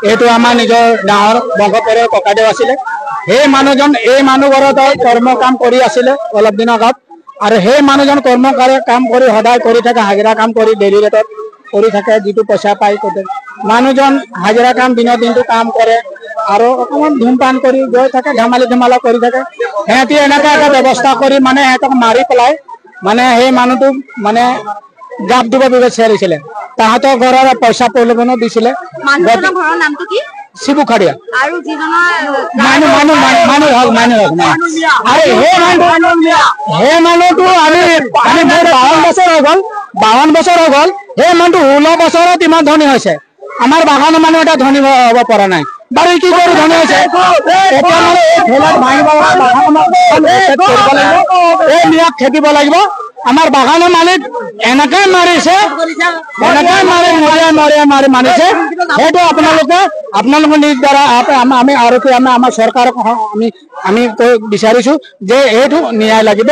এইটো আমাৰ নিজৰ ডাঙৰ বংশপৰৰ ককাদেউ আছিলে সেই মানুহজন এই মানুহঘৰত কৰ্ম কাম কৰি আছিলে অলপ দিনৰ আগত আৰু সেই মানুহজন কৰ্ম কাম কৰি সদায় কৰি থাকে হাজিৰা কাম কৰি ডেইলি ৰেটত কৰি থাকে যিটো পইচা পায় মানুহজন হাজিৰা কাম দিনৰ দিনটো কাম কৰে আৰু অকমান ধূমপান কৰি গৈ থাকে ধেমালা কৰি থাকে সিহঁতি এনেকা এটা ব্যৱস্থা কৰি মানে সিহঁতক মাৰি পেলাই মানে সেই মানুহটোক মানে জাপ দিব বিচাৰিছিলে তাহাঁতৰ ঘৰৰ পইচা প্ৰলোভনো দিছিলে মানুহজনৰ ঘৰৰ নামটো কি শিবু খাৰিয়া আৰু যিজনৰ মানুহ আৰু সেই মানুহটো আমি মোৰ 52 বছৰ হৈ গ'ল সেই মানুহটো 16 বছৰত ইমান ধনী হৈছে আমাৰ বাগানৰ মানুহ এটা ধনী হ'ব পৰা নাই বাৰু কি কৰি ধনী হৈছে খেদিব লাগিব আমাৰ বাগানৰ মালিক এনেকৈ মাৰিছে মাৰিছে সেইটো আপোনালোকে নিজ দ্বাৰা আমি আৰক্ষী আমাৰ চৰকাৰক আমি বিচাৰিছো যে এইটো ন্যায় লাগিব।